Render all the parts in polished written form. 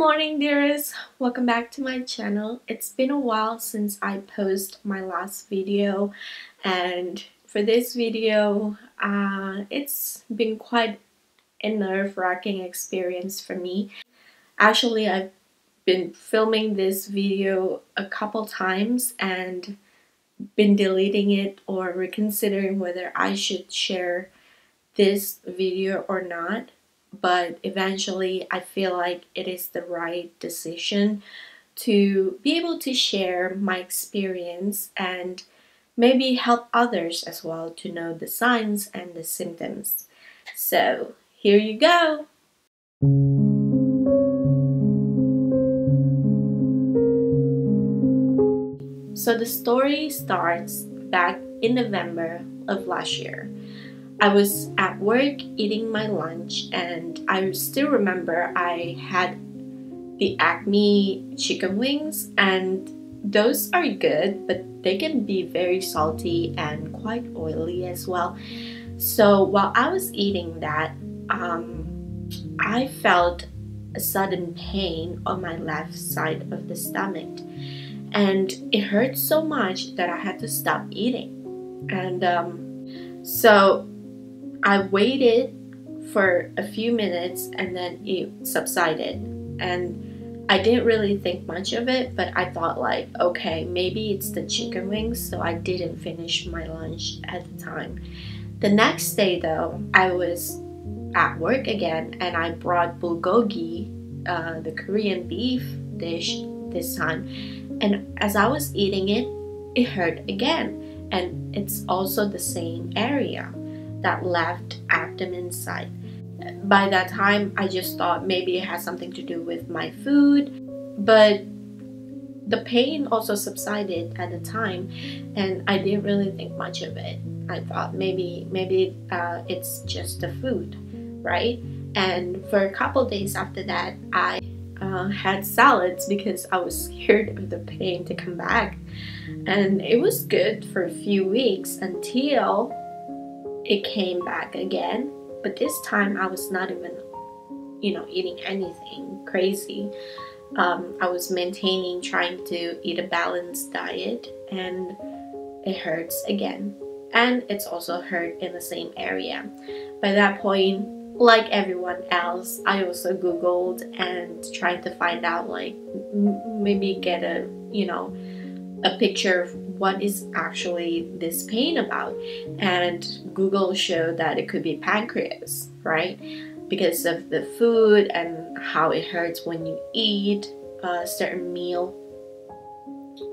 morning, dearest. Welcome back to my channel. It's been a while since I posted my last video, and for this video, it's been quite a nerve-wracking experience for me. Actually, I've been filming this video a couple times and been deleting it or reconsidering whether I should share this video or not. But eventually I feel like it is the right decision to be able to share my experience and maybe help others as well to know the signs and the symptoms. So here you go. So the story starts back in November of last year. I was at work eating my lunch, and I still remember I had the Acme chicken wings, and those are good, but they can be very salty and quite oily as well. So while I was eating that, I felt a sudden pain on my left side of the stomach, and it hurt so much that I had to stop eating. And so I waited for a few minutes and then it subsided, and I didn't really think much of it, but I thought like, okay, maybe it's the chicken wings, so I didn't finish my lunch at the time. The next day though, I was at work again and I brought bulgogi, the Korean beef dish this time, and as I was eating it, it hurt again, and it's also the same area, that left abdomen side. By that time, I just thought maybe it has something to do with my food, but the pain also subsided at the time, and I didn't really think much of it. I thought maybe it's just the food, right? And for a couple days after that, I had salads because I was scared of the pain to come back, and it was good for a few weeks until it came back again. But this time I was not even eating anything crazy. I was maintaining, trying to eat a balanced diet, and it hurts again, and it's also hurt in the same area. By that point, like everyone else, I also googled and tried to find out, like maybe get a picture of what is actually this pain about, and Google showed that it could be pancreas, right? Because of the food and how it hurts when you eat a certain meal.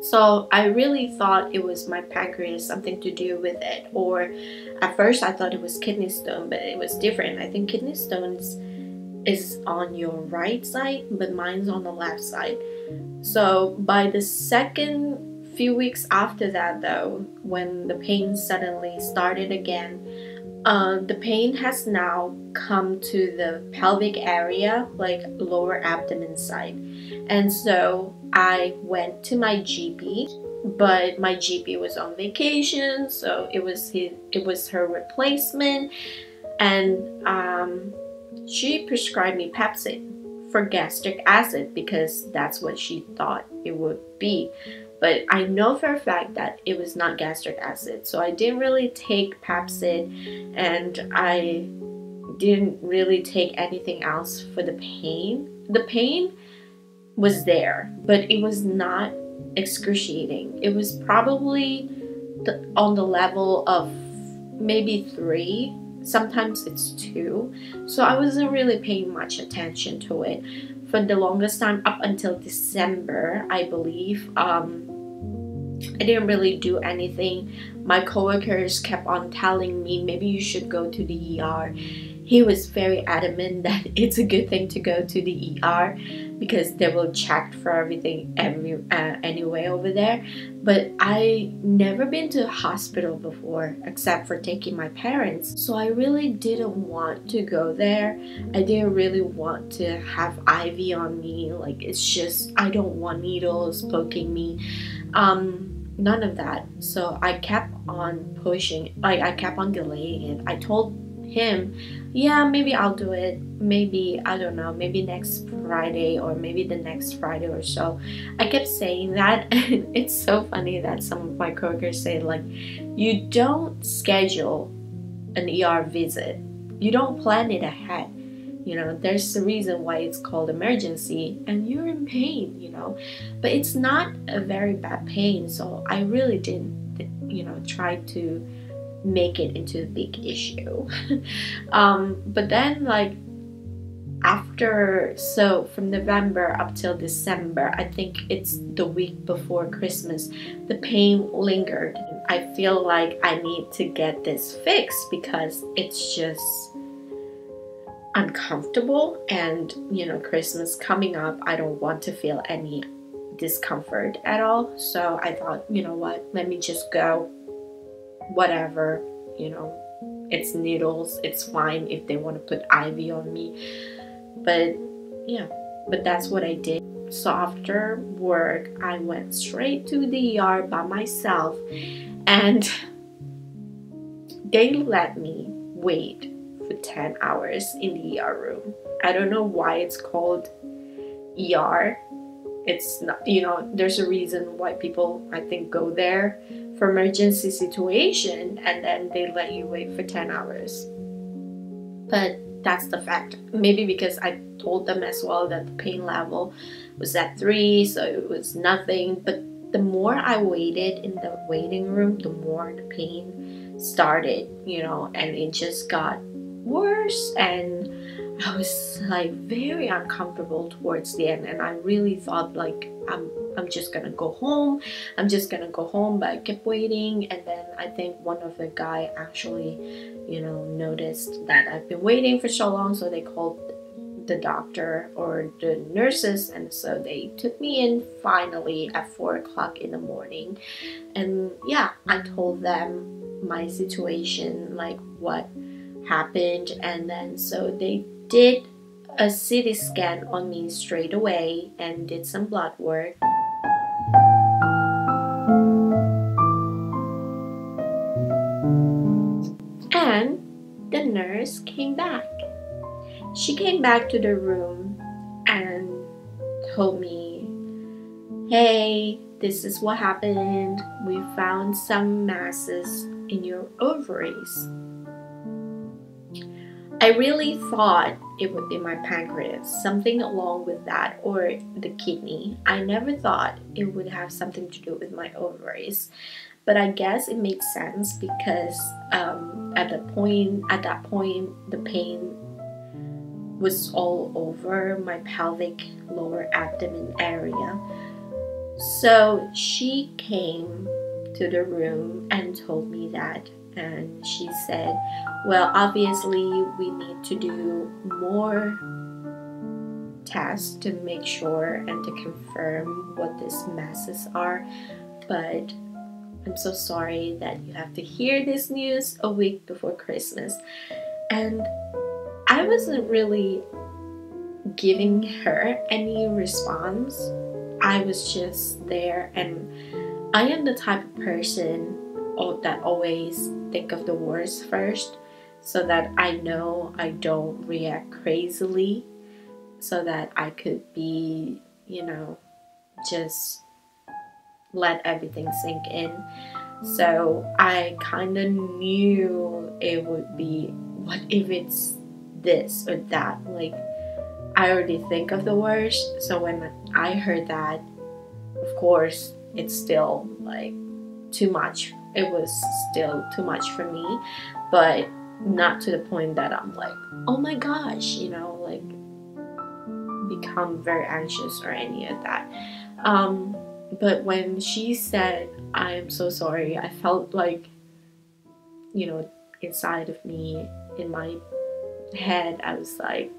So I really thought it was my pancreas, something to do with it, or at first I thought it was kidney stone, but it was different. I think kidney stones is on your right side, but mine's on the left side. So by the second few weeks after that though, when the pain suddenly started again, the pain has now come to the pelvic area, like lower abdomen side. And so I went to my GP, but my GP was on vacation, so it was her replacement, and she prescribed me Pepsid for gastric acid because that's what she thought it would be. But I know for a fact that it was not gastric acid, so I didn't really take Pepsid, and I didn't really take anything else for the pain. The pain was there, but it was not excruciating. It was probably on the level of maybe 3. Sometimes it's 2. So I wasn't really paying much attention to it for the longest time, up until December, I believe. I didn't really do anything. My coworkers kept on telling me maybe you should go to the ER. He was very adamant that it's a good thing to go to the ER because they will check for everything anyway over there. But I never been to a hospital before except for taking my parents, so I really didn't want to go there. I didn't really want to have IV on me. Like, it's just, I don't want needles poking me, none of that. So I kept on pushing, like I kept on delaying it. I told him, yeah, maybe I'll do it, maybe, I don't know, maybe next Friday or maybe the next Friday or so. I kept saying that, and it's so funny that some of my coworkers say, like, you don't schedule an ER visit, you don't plan it ahead. You know, there's a reason why it's called emergency, and you're in pain, you know, but it's not a very bad pain, so I really didn't, you know, try to make it into a big issue. But then, like, after, so from November up till December, I think it's the week before Christmas, the pain lingered. I feel like I need to get this fixed because it's just uncomfortable, and you know, Christmas coming up, I don't want to feel any discomfort at all. So I thought, you know what, let me just go, whatever, you know, it's needles, it's fine if they want to put IV on me. But yeah, but that's what I did. So after work, I went straight to the ER by myself, and they let me wait for 10 hours in the ER room. I don't know why it's called ER. It's not, you know, there's a reason why people, I think, go there for emergency situation, and then they let you wait for 10 hours. But that's the fact. Maybe because I told them as well that the pain level was at 3, so it was nothing. But the more I waited in the waiting room, the more the pain started, you know, and it just got worse, and I was like very uncomfortable towards the end, and I really thought like I'm just gonna go home, but I kept waiting. And then I think one of the guy actually, you know, noticed that I've been waiting for so long, so they called the doctor or the nurses, and so they took me in finally at 4 o'clock in the morning. And yeah, I told them my situation, like what happened, and then so they did a CT scan on me straight away and did some blood work. And the nurse came back. She came back to the room and told me, hey, this is what happened. We found some masses in your ovaries. I really thought it would be my pancreas, something along with that, or the kidney. I never thought it would have something to do with my ovaries. But I guess it makes sense because at that point, the pain was all over my pelvic lower abdomen area. So she came to the room and told me that, and she said, well, obviously we need to do more tests to make sure and to confirm what these masses are, but I'm so sorry that you have to hear this news a week before Christmas. And I wasn't really giving her any response. I was just there, and I am the type of person that always think of the worst first, so that I know I don't react crazily, so that I could be, you know, just let everything sink in. So I kind of knew it would be, what if it's this or that? Like, I already think of the worst. So when I heard that, of course, it's still like too much. It was still too much for me, but not to the point that I'm like, oh my gosh, you know, like become very anxious or any of that. But when she said, I am so sorry, I felt like, you know, inside of me, in my head, I was like,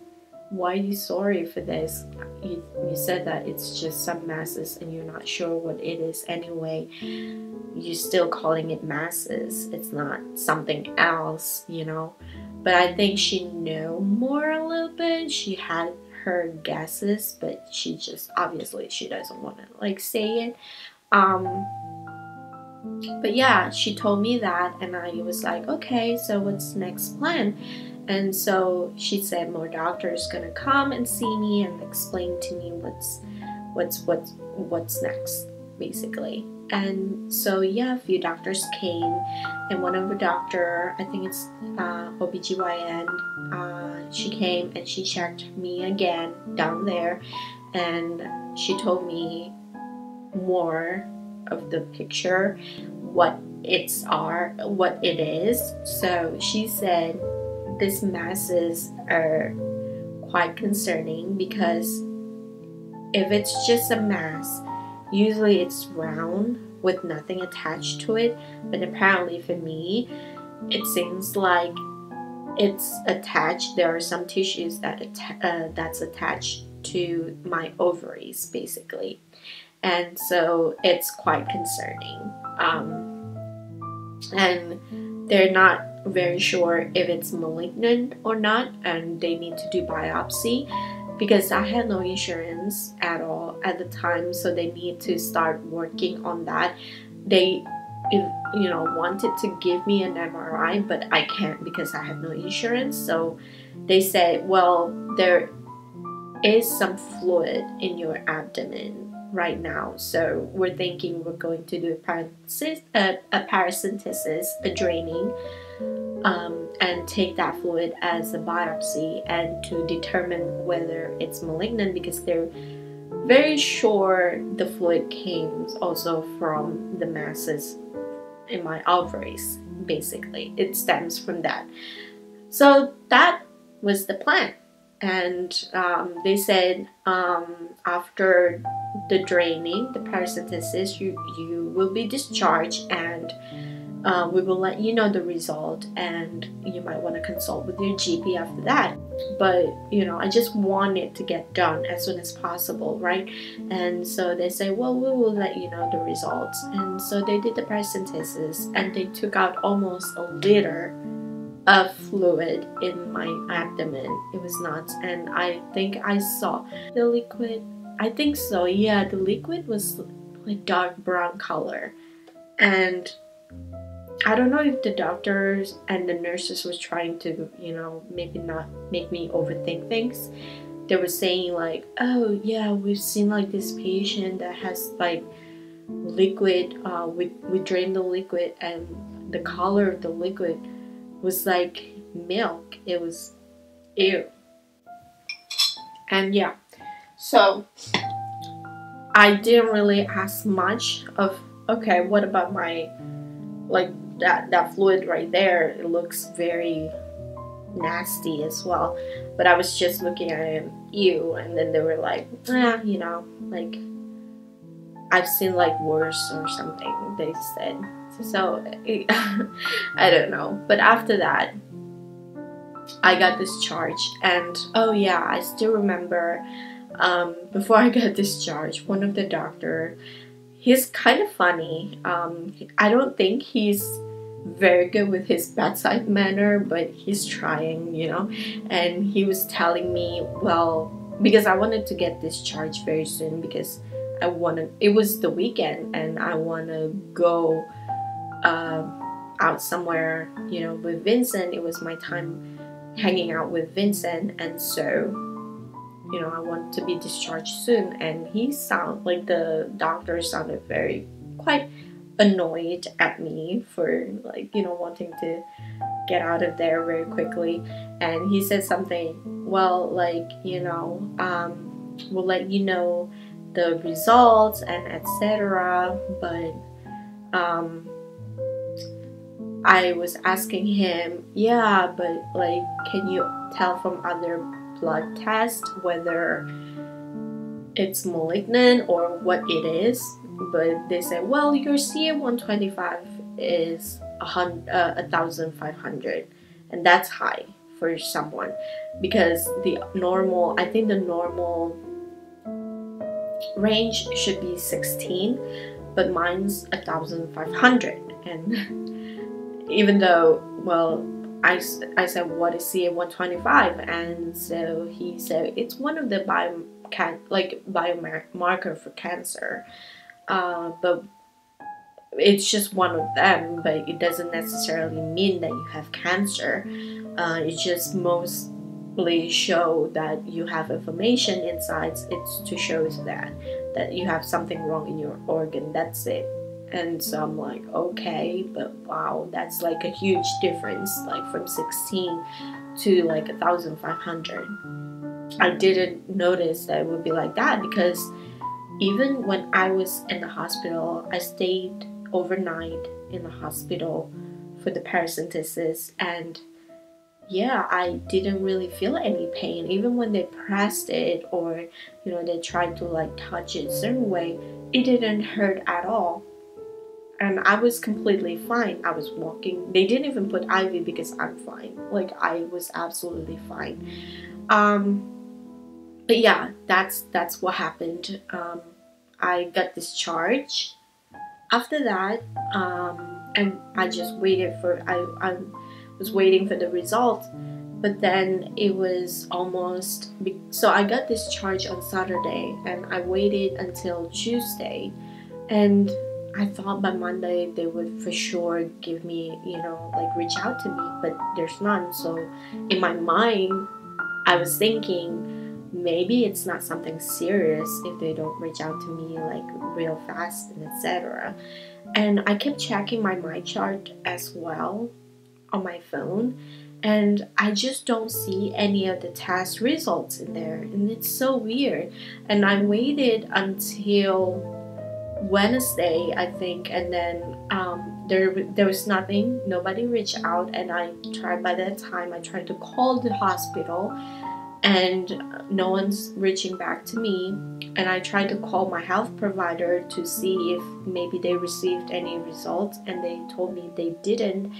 why are you sorry for this? You said that it's just some masses and you're not sure what it is anyway. You're still calling it masses. It's not something else, you know. But I think she knew more a little bit. She had her guesses, but she just, obviously she doesn't want to like say it. But yeah, she told me that, and I was like, okay, so what's next plan? And so she said more doctors gonna come and see me and explain to me what's next, basically. And so yeah, a few doctors came, and one of the doctor, I think it's OBGYN, she came and she checked me again down there, and she told me more of the picture, what what it is. So she said these masses are quite concerning, because if it's just a mass, usually it's round with nothing attached to it, but apparently for me it seems like it's attached. There are some tissues that's attached to my ovaries, basically, and so it's quite concerning. And they're not very sure if it's malignant or not, and they need to do biopsy, because I had no insurance at all at the time, so they need to start working on that. They wanted to give me an MRI, but I can't because I have no insurance. So they said, well, there is some fluid in your abdomen right now, so we're thinking we're going to do a paracentesis, a draining, and take that fluid as a biopsy, and to determine whether it's malignant, because they're very sure the fluid came also from the masses in my ovaries. Basically, it stems from that. So that was the plan. And they said after the draining, the paracentesis, you will be discharged, and we will let you know the result, and you might want to consult with your GP after that. But I just wanted to get done as soon as possible, right? And so they say, well, we will let you know the results. And so they did the paracentesis, and they took out almost a liter of fluid in my abdomen. It was nuts. And I think I saw the liquid. I think so, yeah, the liquid was like dark brown color. And I don't know if the doctors and the nurses was trying to, maybe not make me overthink things. They were saying like, oh yeah, we've seen like this patient that has like liquid, we drained the liquid, and the color of the liquid was like milk. It was ew. And yeah, so I didn't really ask much of, okay, what about my, like, that fluid right there? It looks very nasty as well. But I was just looking at it, ew. And then they were like, like, I've seen like worse or something, they said. So I don't know. But after that, I got discharged. And oh yeah, I still remember before I got discharged, one of the doctor, he's kind of funny. I don't think he's very good with his bedside manner, but he's trying, and he was telling me, well, because I wanted to get discharged very soon, because it was the weekend, and I want to go out somewhere, with Vincent. It was my time hanging out with Vincent, and so I want to be discharged soon. And the doctor sounded quite annoyed at me for wanting to get out of there very quickly. And he said something, well, we'll let you know the results and etc. But I was asking him, yeah, but like, can you tell from other blood tests whether it's malignant or what it is? But they said, well, your CA-125 is 1,500, and that's high for someone, because the normal range should be 16, but mine's 1,500. And even though, well, I said, what is CA-125? And so he said it's one of the biomarker for cancer. But it's just one of them, but it doesn't necessarily mean that you have cancer. It just mostly show that you have inflammation inside. It's to show that you have something wrong in your organ. That's it. And so I'm like, okay, but wow, that's like a huge difference, like from 16 to like 1,500. I didn't notice that it would be like that, because even when I was in the hospital, I stayed overnight in the hospital for the paracentesis, and yeah, I didn't really feel any pain. Even when they pressed it, or they tried to like touch it a certain way, it didn't hurt at all. And I was completely fine. I was walking. They didn't even put IV because I'm fine. Like, I was absolutely fine. But yeah, that's what happened. I got discharged. After that, and I just waited for. I was waiting for the result, but then it was almost. So I got discharged on Saturday, and I waited until Tuesday, and I thought by Monday they would for sure give me, like reach out to me, but there's none. So in my mind, I was thinking maybe it's not something serious if they don't reach out to me like real fast and etc. And I kept checking my chart as well on my phone, and I just don't see any of the test results in there, and it's so weird. And I waited until Wednesday, I think, and then there was nothing. Nobody reached out, and by that time I tried to call the hospital, and no one's reaching back to me. And I tried to call my health provider to see if maybe they received any results, and they told me they didn't.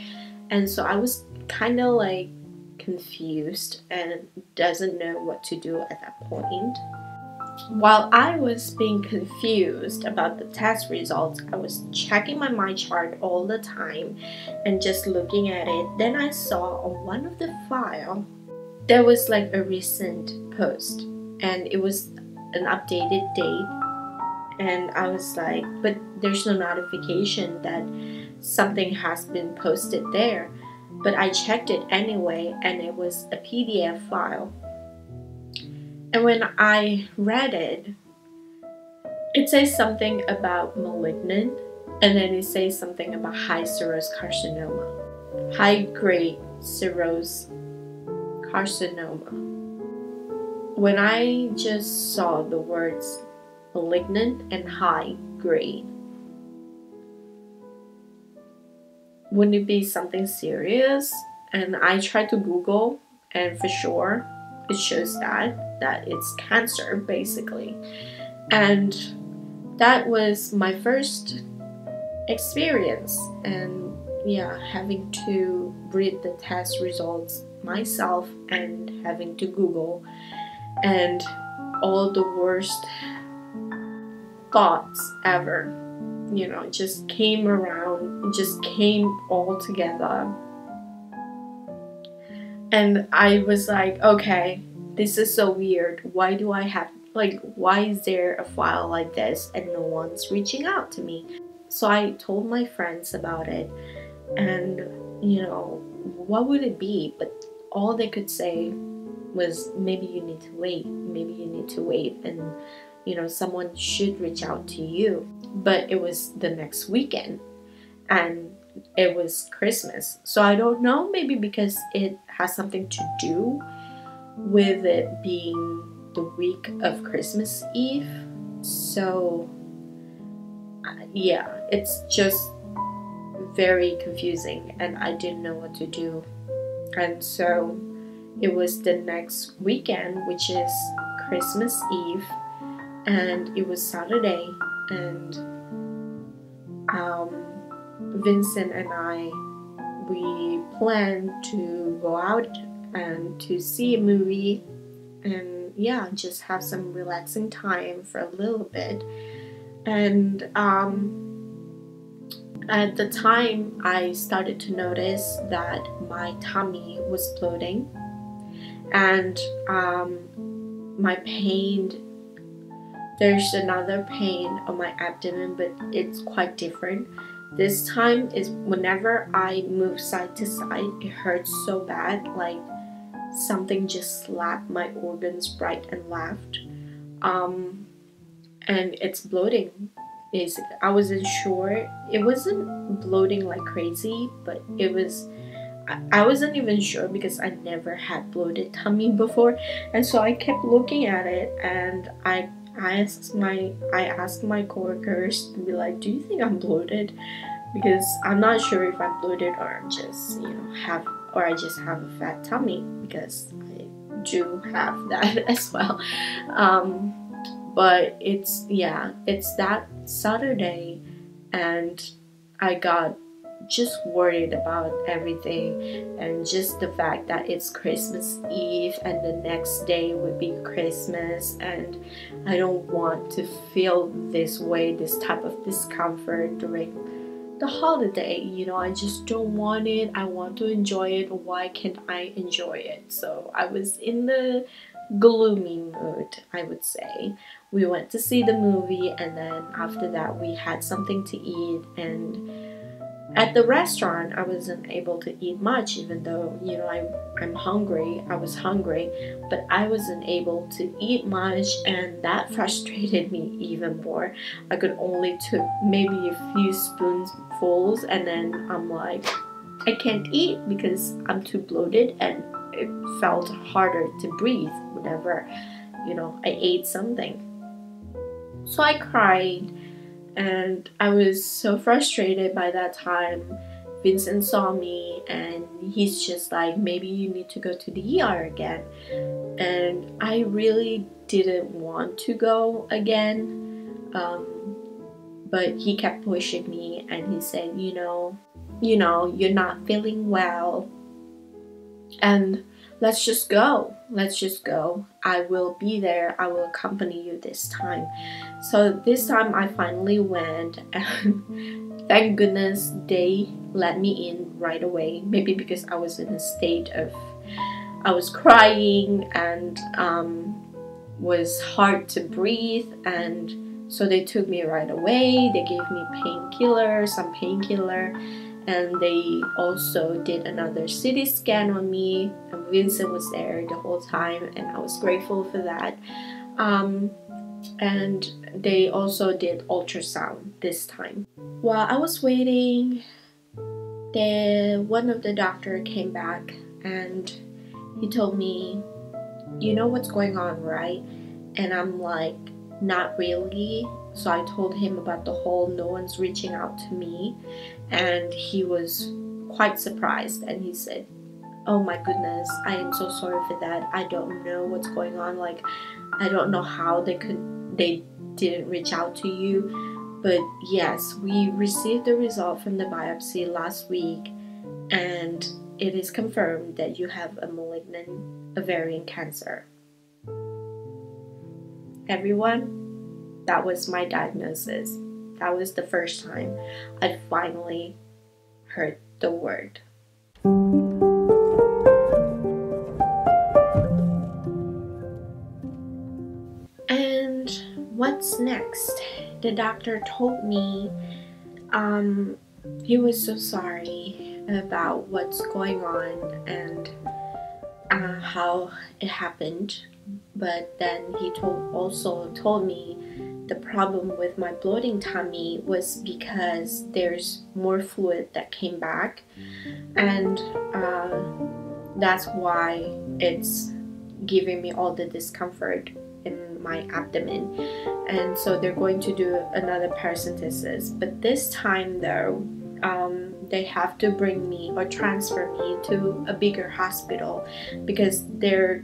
And so I was kind of like confused and doesn't know what to do at that point. While I was being confused about the test results, I was checking my chart all the time and just looking at it. Then I saw on one of the files there was like a recent post, and it was an updated date, and I was like, but there's no notification that something has been posted there. But I checked it anyway, and it was a PDF file. And when I read it, it says something about malignant, and then it says something about high serous carcinoma. High-grade serous carcinoma. When I just saw the words malignant and high-grade, wouldn't it be something serious? And I tried to Google, and for sure, it shows that it's cancer, basically. And that was my first experience, and yeah, having to read the test results myself and having to Google, and all the worst thoughts ever, just came around, it just came all together. And I was like, okay, this is so weird. Why is there a file like this and no one's reaching out to me? So I told my friends about it, and what would it be? But all they could say was, maybe you need to wait, and someone should reach out to you. But it was the next weekend, and it was Christmas, so I don't know, maybe because it has something to do with it being the week of Christmas Eve. So yeah, it's just very confusing, and I didn't know what to do. And so it was the next weekend, which is Christmas Eve, and it was Saturday, and Vincent and I, we planned to go out and to see a movie, and yeah, just have some relaxing time for a little bit. And at the time, I started to notice that my tummy was bloating, and my pain, there's another pain on my abdomen, but it's quite different. this time is whenever I move side to side, it hurts so bad, like something just slapped my organs right and left. And it's bloating. Basically, I wasn't sure. It wasn't bloating like crazy, but it was. I wasn't even sure because I never had bloated tummy before, and so I kept looking at it, and I asked my coworkers to be like, "Do you think I'm bloated?" Because I'm not sure if I'm bloated or I'm just I just have a fat tummy, because I do have that as well. But it's that Saturday, and I got just worried about everything, and just the fact that it's Christmas Eve and the next day would be Christmas, and I don't want to feel this way, this type of discomfort during the holiday. I just don't want it. I want to enjoy it. Why can't I enjoy it? So I was in the gloomy mood, I would say. We went to see the movie, and then after that we had something to eat, and at the restaurant I wasn't able to eat much, even though I'm hungry. I was hungry, but I wasn't able to eat much, and that frustrated me even more. I could only took maybe a few spoonfuls, and then I'm like, I can't eat because I'm too bloated, and it felt harder to breathe whenever I ate something. So I cried, and I was so frustrated by that time. Vincent saw me, and he's just like, maybe you need to go to the ER again. And I really didn't want to go again, but he kept pushing me, and he said, you're not feeling well, and let's just go. I will be there. I will accompany you this time. So this time I finally went, and thank goodness they let me in right away. Maybe because I was in a state of, I was crying and was hard to breathe, and so they took me right away. They gave me some painkiller, and they also did another CT scan on me, and Vincent was there the whole time, and I was grateful for that. And they also did ultrasound this time. While I was waiting, one of the doctor came back, and he told me, you know what's going on, right? And I'm like, not really. So I told him about the whole no one's reaching out to me, and he was quite surprised, and he said, oh my goodness, I am so sorry for that. I don't know what's going on. Like, I don't know how they didn't reach out to you. But yes, we received the result from the biopsy last week, and it is confirmed that you have a malignant ovarian cancer. Everyone, that was my diagnosis. That was the first time I finally heard the word. And what's next? The doctor told me he was so sorry about what's going on and how it happened, but then he also told me the problem with my bloating tummy was because there's more fluid that came back, and that's why it's giving me all the discomfort in my abdomen. And so they're going to do another paracentesis, but this time though they have to bring me or transfer me to a bigger hospital, because there's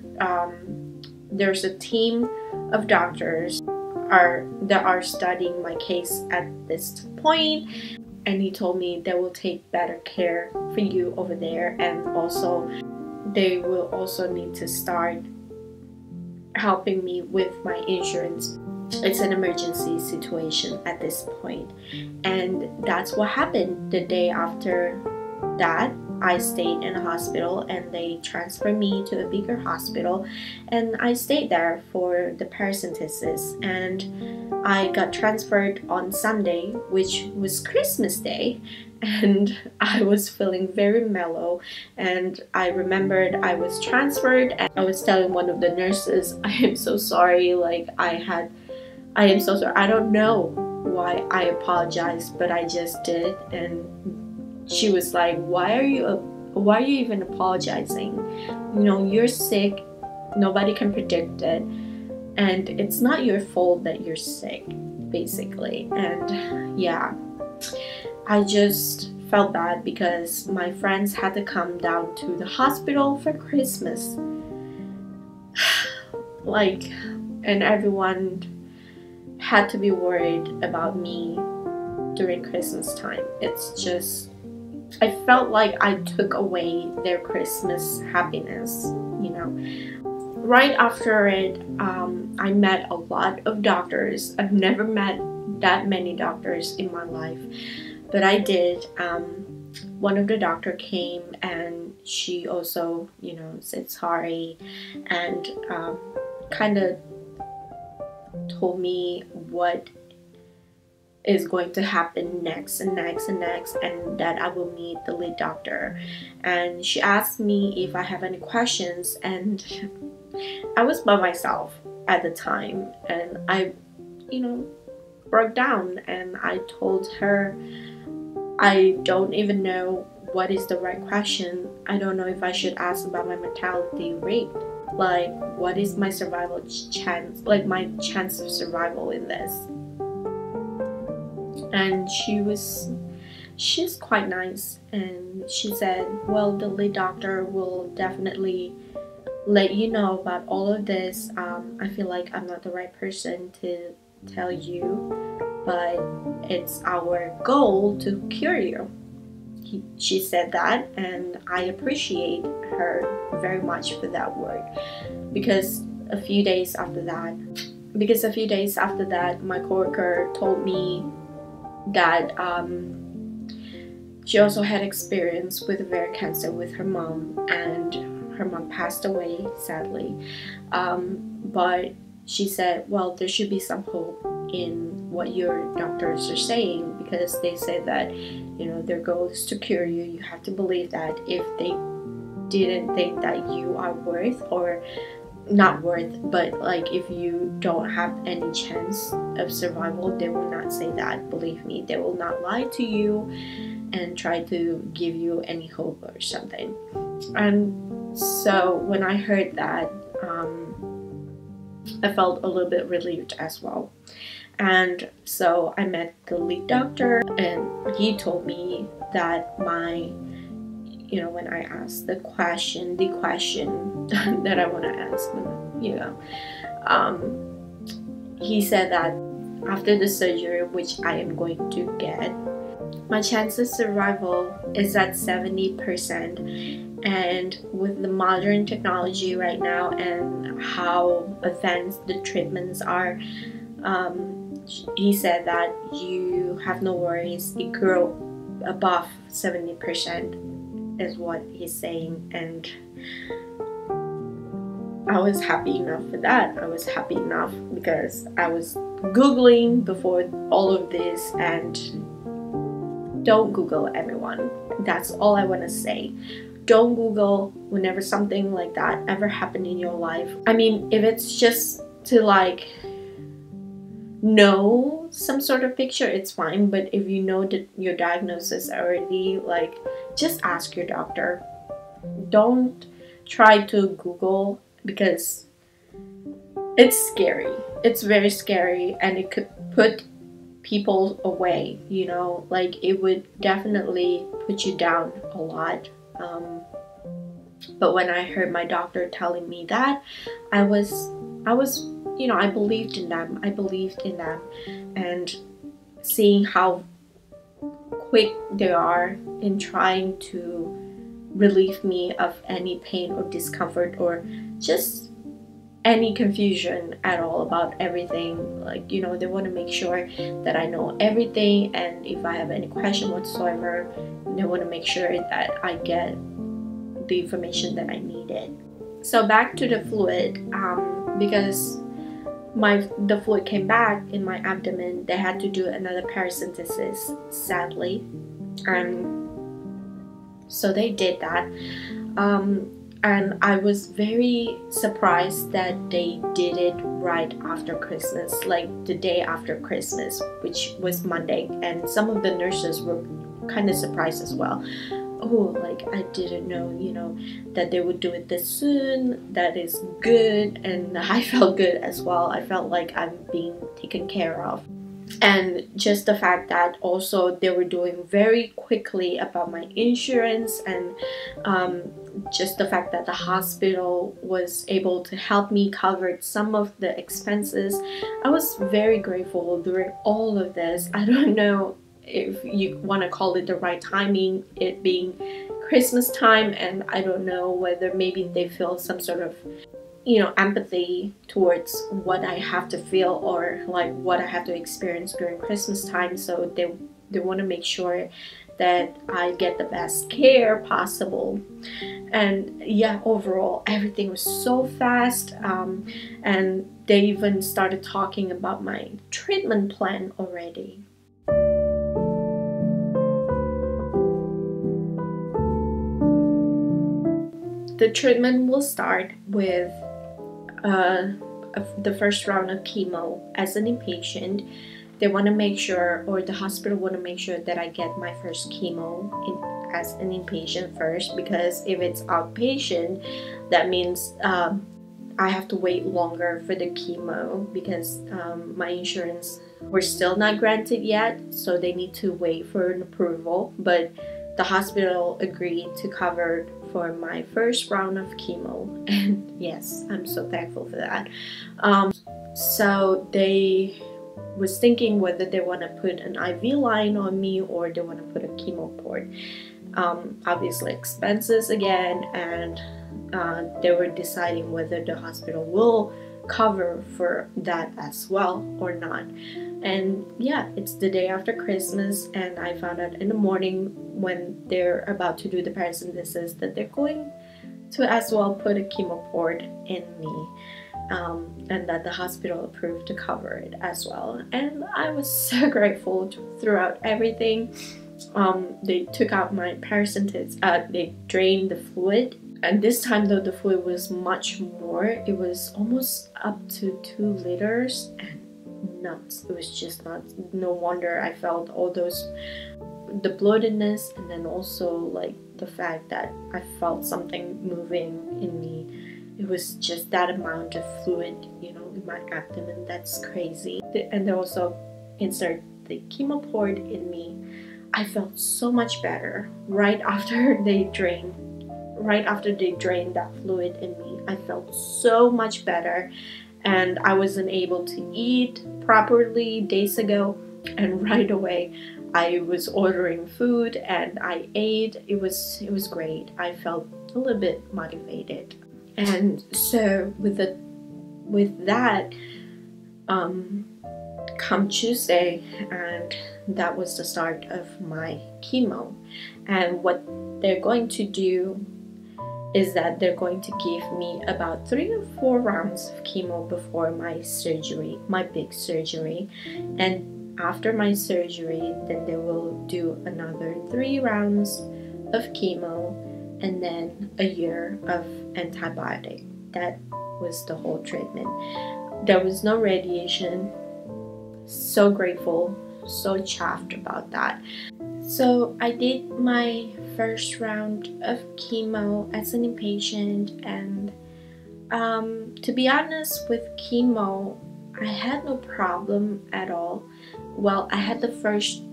a team of doctors that are studying my case at this point, and he told me they will take better care for you over there, and also they will also need to start helping me with my insurance. It's an emergency situation at this point. And that's what happened. The day after that, I stayed in a hospital and they transferred me to a bigger hospital, and I stayed there for the paracentesis, and I got transferred on Sunday, which was Christmas Day, and I was feeling very mellow. And I remembered I was transferred and I was telling one of the nurses, I am so sorry, like I am so sorry, I don't know why I apologized, but I just did. And she was like, why are you even apologizing? You know, you're sick, nobody can predict it, and it's not your fault that you're sick, basically. And yeah, I just felt bad because my friends had to come down to the hospital for Christmas. Like, and everyone had to be worried about me during Christmas time. It's just, I felt like I took away their Christmas happiness, you know. Right after it, I met a lot of doctors. I've never met that many doctors in my life, but I did. One of the doctor came and she also, you know, said sorry and kind of told me what is going to happen next and next and next, and that I will meet the lead doctor. And she asked me if I have any questions, and I was by myself at the time, and I, you know, broke down and I told her I don't even know what is the right question. I don't know if I should ask about my mortality rate, like what is my survival chance, like my chance of survival in this. And she's quite nice, and she said, well, the lead doctor will definitely let you know about all of this. I feel like I'm not the right person to tell you, but it's our goal to cure you. She said that, and I appreciate her very much for that word, because a few days after that, my coworker told me that she also had experience with ovarian cancer with her mom, and her mom passed away sadly, but she said, well, there should be some hope in what your doctors are saying, because they said that, you know, their goal is to cure you. You have to believe that. If they didn't think that you are worth, or not worth, but like if you don't have any chance of survival, they will not say that. Believe me, they will not lie to you and try to give you any hope or something. And so when I heard that, I felt a little bit relieved as well. And so I met the lead doctor, and he told me that you know, when I asked the question that I want to ask, you know, he said that after the surgery, which I am going to get, my chance of survival is at 70%. And with the modern technology right now and how advanced the treatments are, he said that you have no worries, it grew above 70% is what he's saying. And I was happy enough for that. I was happy enough because I was Googling before all of this. And don't Google, everyone. That's all I want to say. Don't Google whenever something like that ever happened in your life. I mean, if it's just to like know some sort of picture, it's fine. But if you know that your diagnosis already, like, just ask your doctor. Don't try to Google, because it's scary. It's very scary, and it could put people away, you know, like it would definitely put you down a lot. But when I heard my doctor telling me that, I was, you know, I believed in them. And seeing how quick they are in trying to relieve me of any pain or discomfort, or just any confusion at all about everything. Like, you know, they want to make sure that I know everything, and if I have any question whatsoever, they want to make sure that I get the information that I needed. So back to the fluid, because the fluid came back in my abdomen, they had to do another paracentesis, sadly, and so they did that. And I was very surprised that they did it right after Christmas, like the day after Christmas, which was Monday. And some of the nurses were kind of surprised as well. Oh, like, I didn't know, you know, that they would do it this soon. That is good. And I felt good as well. I felt like I'm being taken care of. And just the fact that also they were doing very quickly about my insurance, and just the fact that the hospital was able to help me cover some of the expenses. I was very grateful during all of this. I don't know if you want to call it the right timing, it being Christmas time, and I don't know whether maybe they feel some sort of, you know, empathy towards what I have to feel, or like what I have to experience during Christmas time. So they want to make sure that I get the best care possible. And yeah, overall everything was so fast, and they even started talking about my treatment plan already. The treatment will start with the first round of chemo as an inpatient. They want to make sure, or the hospital want to make sure, that I get my first chemo as an inpatient first, because if it's outpatient, that means I have to wait longer for the chemo, because my insurance were still not granted yet, so they need to wait for an approval. But the hospital agreed to cover for my first round of chemo, and yes, I'm so thankful for that. So they was thinking whether they want to put an IV line on me or they want to put a chemo port. Obviously expenses again, and they were deciding whether the hospital will cover for that as well or not. And yeah, it's the day after Christmas, and I found out in the morning when they're about to do the paracentesis that they're going to as well put a chemo port in me, and that the hospital approved to cover it as well. And I was so grateful throughout everything. They took out my paracentesis, they drained the fluid, and this time though the fluid was much more. It was almost up to 2 liters, and nuts. It was just nuts. No wonder I felt all those, the bloatedness, and then also like the fact that I felt something moving in me. It was just that amount of fluid, you know, in my abdomen. That's crazy. And they also insert the chemo port in me. I felt so much better right after they drained that fluid in me. I felt so much better, and I wasn't able to eat properly days ago, and right away I was ordering food and I ate. It was great. I felt a little bit motivated. And so with that, come Tuesday, and that was the start of my chemo. And what they're going to do is that they're going to give me about 3 or 4 rounds of chemo before my surgery, my big surgery. And after my surgery, then they will do another 3 rounds of chemo, and then a year of antibiotic. That was the whole treatment. There was no radiation. So grateful, so chuffed about that. So I did my first round of chemo as an inpatient, and to be honest, with chemo I had no problem at all. Well, I had the first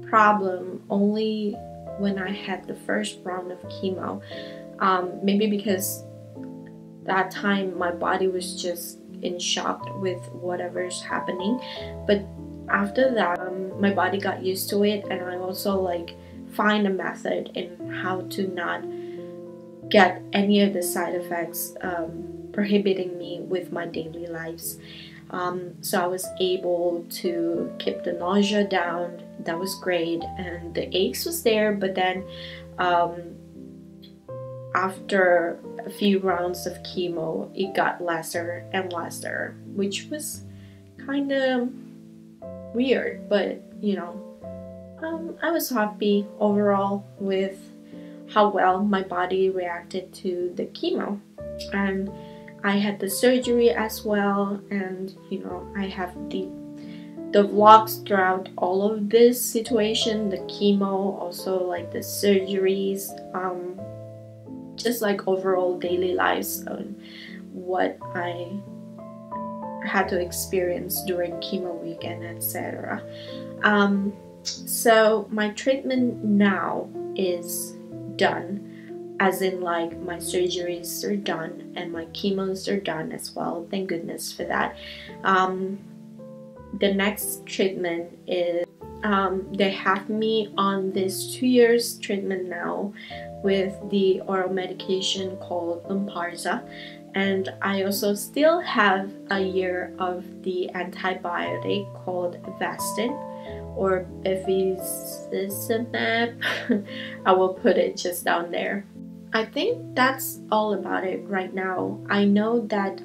problem only when I had the first round of chemo, maybe because that time my body was just in shock with whatever's happening. But after that, my body got used to it, and I also like find a method in how to not get any of the side effects prohibiting me with my daily lives. So I was able to keep the nausea down. That was great, and the aches was there, but then after a few rounds of chemo, it got lesser and lesser, which was kind of weird, but you know, I was happy overall with how well my body reacted to the chemo. And I had the surgery as well, and you know, I have the vlogs throughout all of this situation, the chemo, also like the surgeries, just like overall daily lives and what I had to experience during chemo weekend, etc. So my treatment now is done, as in like my surgeries are done and my chemos are done as well. Thank goodness for that. The next treatment is they have me on this 2 years treatment now with the oral medication called Lomparza, and I also still have a year of the antibiotic called Avastin or bevacizumab. I will put it just down there. I think that's all about it right now. I know that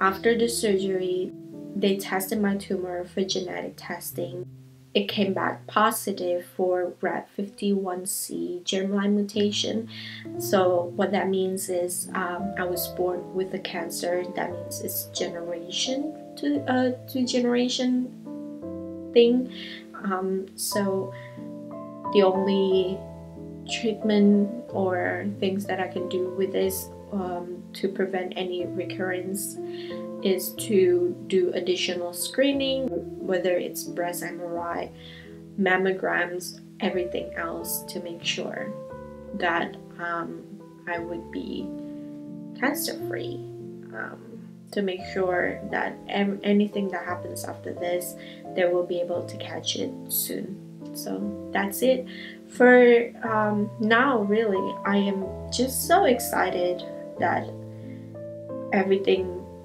after the surgery, they tested my tumor for genetic testing. It came back positive for RAD51C germline mutation. So what that means is I was born with a cancer. That means it's generation to generation thing. So the only treatment or things that I can do with this to prevent any recurrence is to do additional screening, whether it's breast MRI, mammograms, everything else, to make sure that I would be cancer free, to make sure that anything that happens after this, they will be able to catch it soon. So that's it for now. Really, I am just so excited that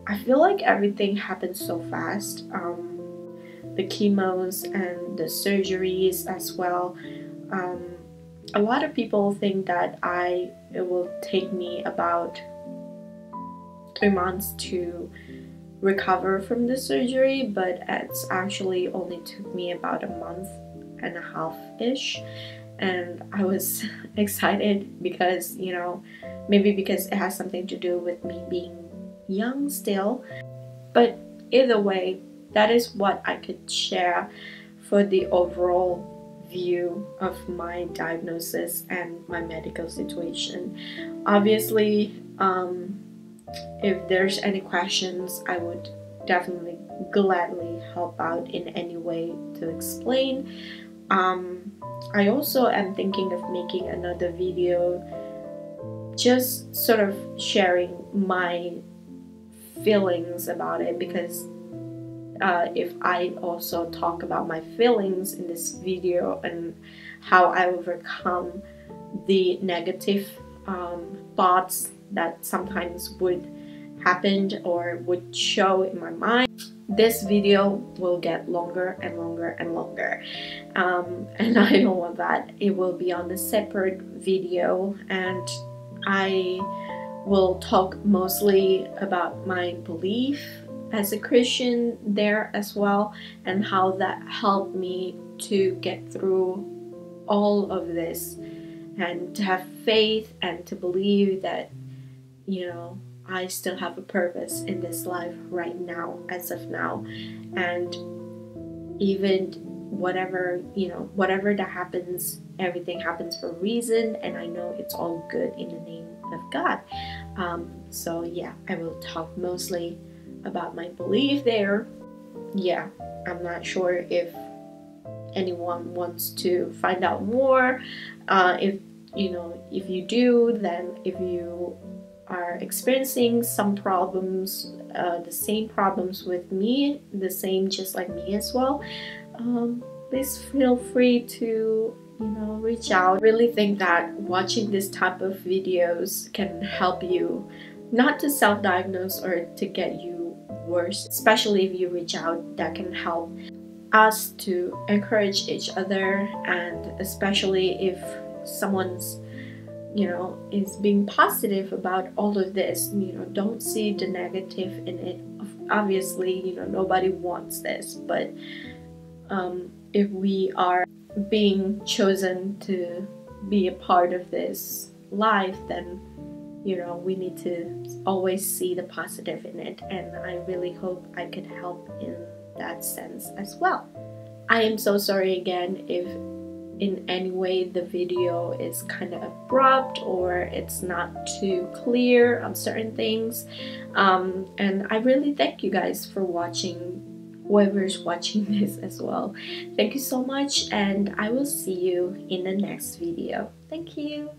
I feel like everything happened so fast. The chemos and the surgeries as well. A lot of people think that it will take me about 3 months to recover from the surgery, but it's actually only took me about a month and a half-ish. And I was excited because, you know, maybe because it has something to do with me being young still, but either way, that is what I could share for the overall view of my diagnosis and my medical situation. Obviously, if there's any questions, I would definitely gladly help out in any way to explain. I also am thinking of making another video just sort of sharing my feelings about it, because if I also talk about my feelings in this video and how I overcome the negative thoughts that sometimes would happen or would show in my mind, this video will get longer and longer and longer, and I don't want that. It will be on a separate video, and I will talk mostly about my belief as a Christian there as well, and how that helped me to get through all of this, and to have faith and to believe that, you know, I still have a purpose in this life right now, as of now. And even whatever, you know, whatever that happens, everything happens for a reason, and I know it's all good in the name of God. So yeah, I will talk mostly about my belief there. Yeah, I'm not sure if anyone wants to find out more. If you know, if you do, then if you are experiencing some problems, the same problems with me, the same just like me as well, please feel free to reach out. I really think that watching this type of videos can help you not to self-diagnose or to get you worse, especially if you reach out. That can help us to encourage each other, and especially if someone's is being positive about all of this, don't see the negative in it. Obviously, nobody wants this, but if we are being chosen to be a part of this life, then we need to always see the positive in it, and I really hope I could help in that sense as well. I am so sorry again if in any way the video is kind of abrupt or it's not too clear on certain things, and I really thank you guys for watching, whoever's watching this as well. Thank you so much, and I will see you in the next video. Thank you.